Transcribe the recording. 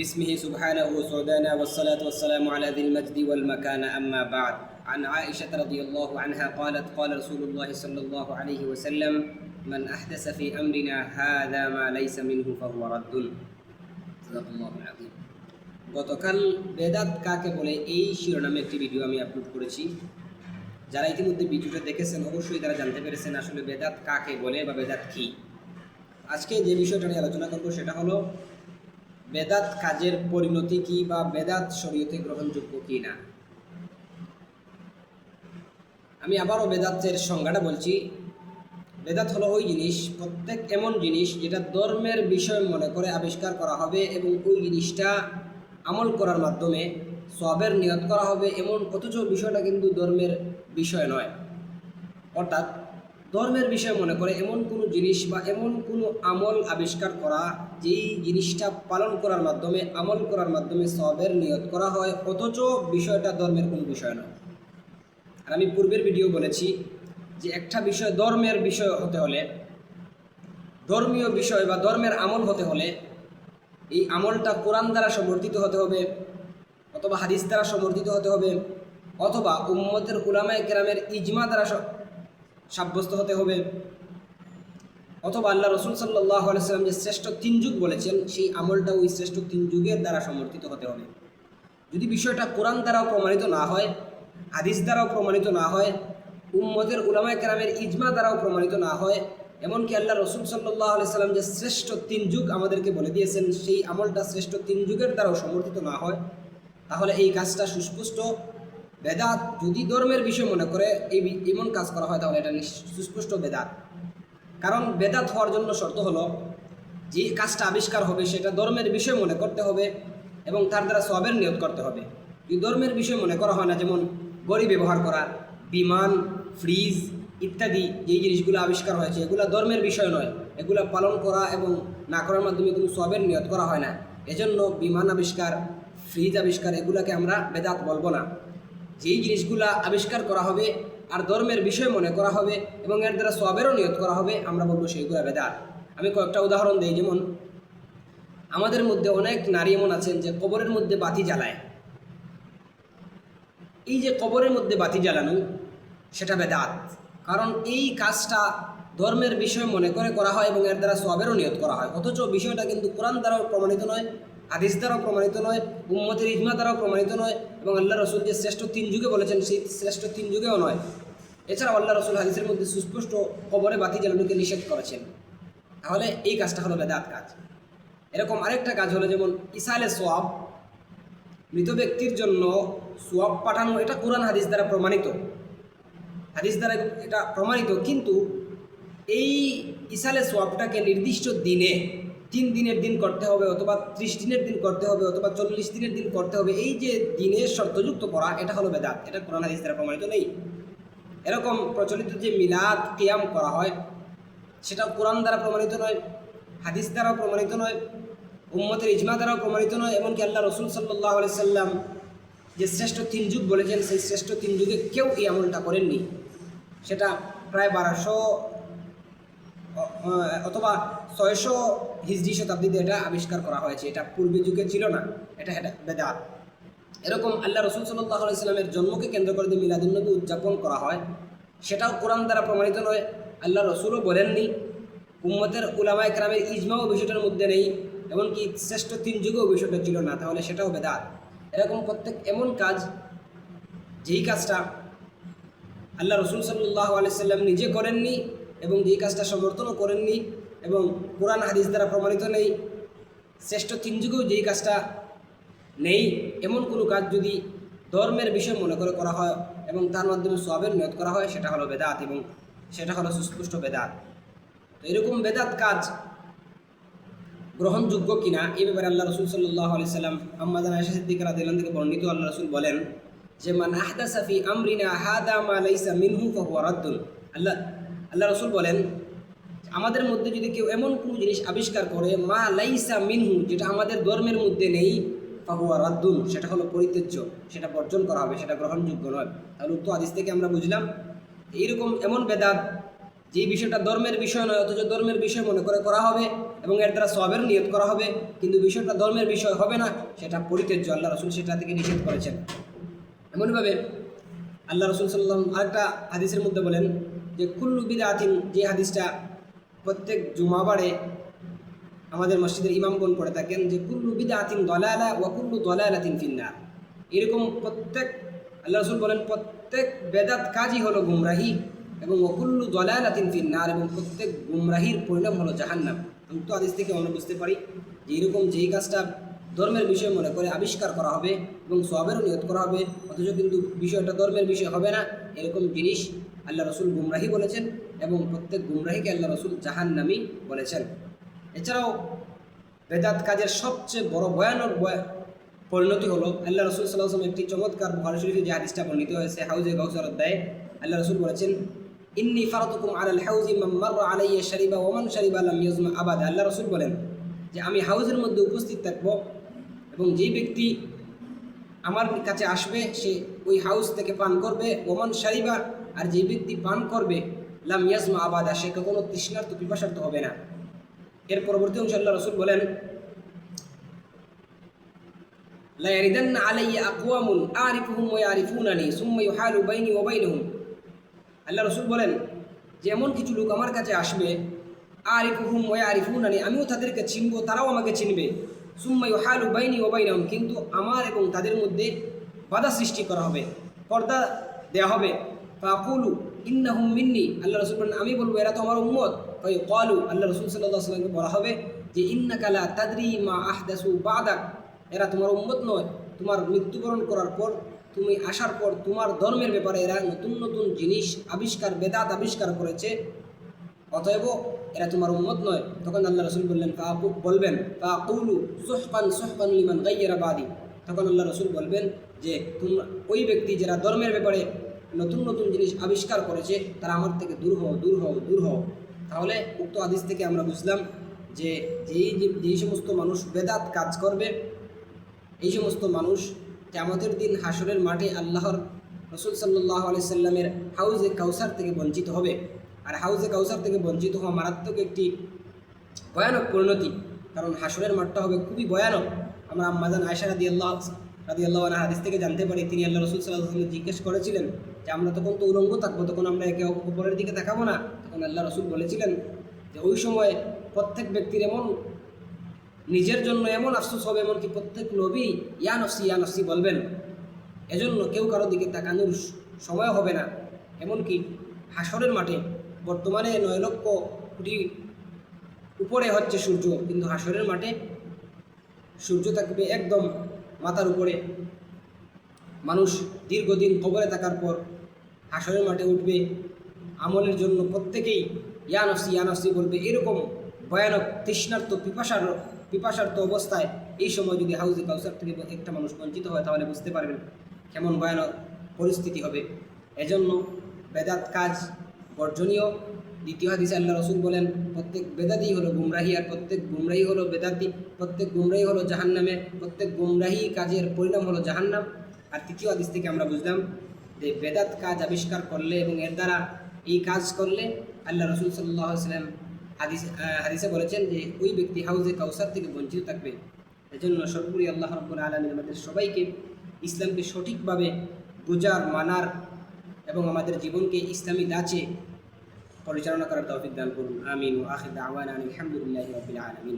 باسمه سبحانه وسعدانا والصلاة والسلام على ذي المجد والمكان أما بعد عن عائشة رضي الله عنها قالت قال رسول الله صلى الله عليه وسلم من أحدث في أمرنا هذا ما ليس منه فهو رد صدق الله العظيم গতকাল বেদাত কাকে বলে এই শিরোনামে একটি ভিডিও আমি আপলোড করেছি। যারা ইতিমধ্যে ভিডিওটা দেখেছেন অবশ্যই তারা জানতে পেরেছেন আসলে বেদাত কাকে বলে বা বেদাত কী। আজকে যে বিষয়টা নিয়ে আলোচনা করব সেটা হলো বেদাত কাজের পরিণতি কী বা বেদাত শরীয়তে গ্রহণযোগ্য কি না। আমি আবারও বেদাতের সংজ্ঞাটা বলছি। বেদাত হলো ওই জিনিস, প্রত্যেক এমন জিনিস যেটা ধর্মের বিষয় মনে করে আবিষ্কার করা হবে এবং ওই জিনিসটা আমল করার মাধ্যমে সওয়াবের নিয়ত করা হবে এমন, অথচ বিষয়টা কিন্তু ধর্মের বিষয় নয়। অর্থাৎ ধর্মের বিষয় মনে করে এমন কোনো জিনিস বা এমন কোনো আমল আবিষ্কার করা যেই জিনিসটা পালন করার মাধ্যমে আমল করার মাধ্যমে সওয়াবের নিয়ত করা হয়, অথচ বিষয়টা ধর্মের কোনো বিষয় নয়। আর আমি পূর্বের ভিডিও বলেছি যে একটা বিষয় ধর্মের বিষয় হতে হলে, ধর্মীয় বিষয় বা ধর্মের আমল হতে হলে এই আমলটা কোরআন দ্বারা সমর্থিত হতে হবে, অথবা হাদিস দ্বারা সমর্থিত হতে হবে, অথবা উম্মতের উলামায়ে কেরামের ইজমা দ্বারা সাব্যস্ত হতে হবে, অথবা আল্লাহ রসুল সাল্লাল্লাহু আলাইহি ওয়াসাল্লাম যে শ্রেষ্ঠ তিন যুগ বলেছেন সেই আমলটা ওই শ্রেষ্ঠ তিন যুগের দ্বারা সমর্থিত হতে হবে। যদি বিষয়টা কোরআন দ্বারাও প্রমাণিত না হয়, হাদিস দ্বারাও প্রমাণিত না হয়, উম্মতের উলামায়ে কেরামের ইজমা দ্বারাও প্রমাণিত না হয়, এমনকি আল্লাহ রসুল সাল্লাল্লাহু আলাইহি ওয়াসাল্লাম যে শ্রেষ্ঠ তিন যুগ আমাদেরকে বলে দিয়েছেন সেই আমলটা শ্রেষ্ঠ তিন যুগের দ্বারাও সমর্থিত না হয়, তাহলে এই কাজটা সুস্পষ্ট বেদাত। যদি ধর্মের বিষয় মনে করে এমন কাজ করা হয় তাহলে এটা সুস্পষ্ট বেদাত। কারণ বেদাত হওয়ার জন্য শর্ত হলো যে কাজটা আবিষ্কার হবে সেটা ধর্মের বিষয় মনে করতে হবে এবং তার দ্বারা সওয়াবের নিয়ত করতে হবে। যদি ধর্মের বিষয় মনে করা হয় না, যেমন গড়ি ব্যবহার করা, বিমান, ফ্রিজ ইত্যাদি যেই জিনিসগুলো আবিষ্কার হয়েছে এগুলো ধর্মের বিষয় নয়, এগুলো পালন করা এবং না করার মাধ্যমে কোনো সওয়াবের নিয়ত করা হয় না, এজন্য বিমান আবিষ্কার, ফ্রিজ আবিষ্কার এগুলোকে আমরা বেদাত বলবো না। যেই জিনিসগুলো আবিষ্কার করা হবে আর ধর্মের বিষয় মনে করা হবে এবং এর দ্বারা সওয়াবেরও নিয়ত করা হবে আমরা বলবো সেইগুলো বেদাত। আমি কয়েকটা উদাহরণ দিই। যেমন আমাদের মধ্যে অনেক নারী এমন আছেন যে কবরের মধ্যে বাতি জ্বালায়। এই যে কবরের মধ্যে বাতি জ্বালানো সেটা বেদাত, কারণ এই কাজটা ধর্মের বিষয় মনে করে করা হয় এবং এর দ্বারা সওয়াবেরও নিয়ত করা হয়, অথচ বিষয়টা কিন্তু কোরআন দ্বারাও প্রমাণিত নয়, হাদিস দ্বারাও প্রমাণিত নয়, উম্মতের ইজমা দ্বারাও প্রমাণিত নয়, এবং আল্লাহ রসুল যে শ্রেষ্ঠ তিন যুগে বলেছেন সেই শ্রেষ্ঠ তিন যুগেও নয়। এছাড়াও আল্লাহ রসুল হাদিসের মধ্যে সুস্পষ্ট কবরে বাতি জ্বালানোকে নিষেধ করেছেন। তাহলে এই কাজটা হলো বেদাত কাজ। এরকম আরেকটা কাজ হলো যেমন ইসালে সোয়াব, মৃত ব্যক্তির জন্য সোয়াব পাঠানো, এটা কোরআন হাদিস দ্বারা প্রমাণিত, হাদিস দ্বারা এটা প্রমাণিত, কিন্তু এই ইসালে সোয়াবটাকে নির্দিষ্ট দিনে 3 দিনের দিন করতে হবে, অথবা 30 দিনের দিন করতে হবে, অথবা 40 দিনের দিন করতে হবে, এই যে দিনের শর্তযুক্ত করা এটা হলো বেদাত, এটা কোরআন হাদিস দ্বারা প্রমাণিত নেই। এরকম প্রচলিত যে মিলাদ কিয়াম করা হয় সেটা কোরআন দ্বারা প্রমাণিত নয়, হাদিস দ্বারাও প্রমাণিত নয়, উম্মতের ইজমা দ্বারাও প্রমাণিত নয়, এমনকি আল্লাহ রসুল সাল্লাল্লাহু আলাইহি সাল্লাম যে শ্রেষ্ঠ তিন যুগ বলেছেন সেই শ্রেষ্ঠ তিন যুগে কেউ এই আমলটা করেননি। সেটা প্রায় 1200 অথবা 600 হিজরি শতাব্দীতে এটা আবিষ্কার করা হয়েছে, এটা পূর্বের যুগে ছিল না, এটা বেদাত। এরকম আল্লাহ রসুল সাল্লাল্লাহু আলাইহি সাল্লামের জন্মকে কেন্দ্র করে যে মিলাদুন্নবী উদযাপন করা হয় সেটাও কোরআন দ্বারা প্রমাণিত নয়, আল্লাহ রসুলও বলেননি, উম্মতের উলামায়ে কেরামের ইজমাও বিষয়টার মধ্যে নেই, এমনকি শ্রেষ্ঠ তিন যুগেও বিষয়টা ছিল না, তাহলে সেটাও বেদাত। এরকম প্রত্যেক এমন কাজ যেই কাজটা আল্লাহ রসুল সাল্লাল্লাহু আলাইহি সাল্লাম নিজে করেননি এবং যেই কাজটা সমর্থনও করেননি এবং কোরআন হাদিস দ্বারা প্রমাণিত নেই, শ্রেষ্ঠ তিন যুগেও যেই কাজটা নেই, এমন কোনো কাজ যদি ধর্মের বিষয় মনে করে করা হয় এবং তার মাধ্যমে সওয়াবের নিয়ত করা হয় সেটা হলো বেদাত এবং সেটা হলো সুস্পষ্ট বেদাত। তো এরকম বেদাত কাজ গ্রহণযোগ্য কিনা এই ব্যাপারে আল্লাহ রসুল সাল্লাল্লাহু আলাইহি সাল্লাম আম্মা জানা আয়েশা সিদ্দিকা রাদিয়াল্লাহু আনহা থেকে বর্ণিত আল্লাহ রসুল বলেন যে মান আহদাসা ফি আমরিনা হাদা মা লাইসা মিনহু ফাহুয়া রাদ্দুন। আল্লাহ রসুল বলেন আমাদের মধ্যে যদি কেউ এমন কোনো জিনিস আবিষ্কার করে মা লাইসা মিনহু, যেটা আমাদের ধর্মের মধ্যে নেই, ফাহুয়া রাদ্দুন, সেটা হলো পরিত্যাজ্য, সেটা বর্জন করা হবে, সেটা গ্রহণযোগ্য নয়। তাহলে উক্ত হাদিস থেকে আমরা বুঝলাম এইরকম এমন বেদাত যেই বিষয়টা ধর্মের বিষয় নয় অথচ ধর্মের বিষয় মনে করে করা হবে এবং এর দ্বারা সওয়াবের নিয়ত করা হবে, কিন্তু বিষয়টা ধর্মের বিষয় হবে না, সেটা পরিত্যাজ্য। আল্লাহ রসুল সেটা থেকে নিষেধ করেছেন। এমনভাবে আল্লাহ রসুল সাল্লাম আরেকটা হাদিসের মধ্যে বলেন যে কুল্লু বিদআতিন, যে হাদিসটা প্রত্যেক জুমাবারে আমাদের মসজিদের ইমামগণ পড়ে থাকেন, যে কুল্লু বিদআতিন দালালা ওয়া কুল্লু দালালাতিন ফিন্নার। এরকম প্রত্যেক, আল্লাহ রসুল বলেন প্রত্যেক বেদাত কাজই হলো গুমরাহি, এবং ওয়া কুল্লু দালালাতিন ফিন্নার, এবং প্রত্যেক গুমরাহির পরিণাম হলো জাহান্নাম। তো হাদিস থেকে আমরা বুঝতে পারি যে এরকম যেই কাজটা ধর্মের বিষয় মনে করে আবিষ্কার করা হবে এবং সওয়াবেরও নিয়ত করা হবে, অথচ কিন্তু বিষয়টা ধর্মের বিষয় হবে না, এরকম জিনিস আল্লাহ রসুল গুমরাহি বলেছেন, এবং প্রত্যেক গুমরাহিকে আল্লাহ রসুল জাহান্নামী বলেছেন। এছাড়াও বেদাত কাজের সবচেয়ে বড় ভয়ানক পরিণতি হলো, আল্লাহ রসুল সাল্লাল্লাহু আলাইহি ওয়াসাল্লাম একটি চমৎকার বুখারী শরীফে যে হাদিসটা বর্ণিত হয়েছে হাউজে কাউসার অধ্যায়ে, আল্লাহ রসুল বলেছেন ইন্নী ফারাতুকুম আলাল হাউজি মান মাররা আলাইয়া শারিবা ওয়া মান শারিবা লাম ইয়াজমা আবাদা। আল্লাহ রসুল বলেন যে আমি হাউজের মধ্যে উপস্থিত থাকব, এবং যেই ব্যক্তি আমার কাছে আসবে সে ওই হাউস থেকে পান করবে, ওমান শারিবা, আর যে ব্যক্তি পান করবে লাম ইয়াজমা আবাদা, সে কখনো তৃষ্ণার্ত পিপাসার্ত হবে না। এর পরবর্তী অংশে আল্লাহ রসুল বলেন লা ইয়ারিদান্না আলাইয়া আকওয়ামুন আরিফুহুম ওয়া ইয়ারিফুনানি সুম্মা ইউহালু বাইনি ওয়া বাইনহুম। আল্লাহ রসুল বলেন যে এমন কিছু লোক আমার কাছে আসবে, আরিফুহুম ওয়া ইয়ারিফুনানি, আমিও তাদেরকে চিনব, তারাও আমাকে চিনবে, সুম্মা ইউহালু বাইনি ওয়া বাইনহুম, কিন্তু আমার এবং তাদের মধ্যে বাধা সৃষ্টি করা হবে, পর্দা দেওয়া হবে। ফাকুলু ইন্নাহুম মিন্নি, আল্লাহ রসুল বলেন আমি বলবো এরা তো আমার উম্মত। ফায়ুকালু, আল্লাহ রসুল সাল্লাল্লাহু আলাইহি ওয়াসাল্লামকে বলা হবে যে ইন্নাকা লা তাদরি মা আহদাসু বাদাক, এরা তোমার উম্মত নয়, তোমার মৃত্যুবরণ করার পর, তুমি আসার পর তোমার ধর্মের ব্যাপারে এরা নতুন নতুন জিনিস আবিষ্কার, বেদাত আবিষ্কার করেছে, অতএব এরা তোমার উম্মত নয়। তখন আল্লাহ রসুল বলবেন ফাকুলু সুহকান সুহকান লিমান গায়্যারা বাদি, তখন আল্লাহ রসুল বলবেন যে তোমরা ওই ব্যক্তি যারা ধর্মের ব্যাপারে নতুন নতুন জিনিস আবিষ্কার করেছে তারা আমার থেকে দূর হও, দূর হও, দূর হও। তাহলে উক্ত হাদিস থেকে আমরা বুঝলাম যে যেই সমস্ত মানুষ বেদাত কাজ করবে, এই সমস্ত মানুষ কিয়ামতের দিন হাসরের মাঠে আল্লাহর রসুল সাল্লাল্লাহু আলাইহি সাল্লামের হাউজে কাউসার থেকে বঞ্চিত হবে। আর হাউজে কাউসার থেকে বঞ্চিত হওয়া মারাত্মক একটি ভয়ানক পরিণতি, কারণ হাসরের মাঠটা হবে খুবই ভয়ানক। আমরা আম্মাজান আয়েশা রাদিয়াল্লাহু আনহা হাদিস থেকে জানতে পারি, তিনি আল্লাহ রসুল সাল্লাল্লাহু আলাইহি ওয়াসাল্লাম জিজ্ঞেস করেছিলেন যে আমরা তখন তো উলঙ্গ থাকবো, তখন আমরা একে অপরের দিকে তাকাবো না। তখন আল্লাহ রসুল বলেছিলেন যে ওই সময় প্রত্যেক ব্যক্তির এমন নিজের জন্য এমন আফসোস হবে, এমনকি প্রত্যেক নবী ইয়া নফসি বলবেন, এজন্য কেউ কারো দিকে তাকানোর সময় হবে না। এমনকি হাসরের মাঠে বর্তমানে 9 লক্ষ কোটি উপরে হচ্ছে সূর্য, কিন্তু হাসরের মাঠে সূর্য থাকবে একদম মাথার উপরে। মানুষ দীর্ঘদিন কবরে থাকার পর হাসরের মাঠে উঠবে, আমলের জন্য প্রত্যেকেই ইয়া নফসি বলবে। এরকম ভয়ানক তৃষ্ণার্ত পিপাসার্ত অবস্থায় এই সময় যদি হাউজে কাউসার থেকে একটা মানুষ বঞ্চিত হয়, তাহলে বুঝতে পারবেন কেমন ভয়ানক পরিস্থিতি হবে। এজন্য বেদাত কাজ বর্জনীয়। দ্বিতীয় হাদিসে আল্লাহ রসুল বলেন প্রত্যেক বেদাতি হলো গুমরাহি, আর প্রত্যেক গুমরাহি হলো বেদাতি, প্রত্যেক গুমরাহি হলো জাহান্নামে, প্রত্যেক গুমরাহি কাজের পরিণাম হলো জাহান্নাম। আর তৃতীয় হাদিস থেকে আমরা বুঝলাম যে বেদাত কাজ আবিষ্কার করলে এবং এর দ্বারা এই কাজ করলে আল্লাহ রসুল সাল্লাল্লাহু আলাইহি ওয়াসাল্লাম হাদিসে বলেছেন যে ওই ব্যক্তি হাউজে কাউসার থেকে বঞ্চিত থাকবে। এজন্য সর্বোপরি আল্লাহ রাব্বুল আলামিন আমাদের সবাইকে ইসলামকে সঠিকভাবে বোঝার, মানার এবং আমাদের জীবনকে ইসলামী ধাঁচে পরিচালনা করার তৌফিক দান করুন। আমিন। ওয়া আখির দাওয়ানা আলহামদুলিল্লাহি রাব্বিল আলামিন।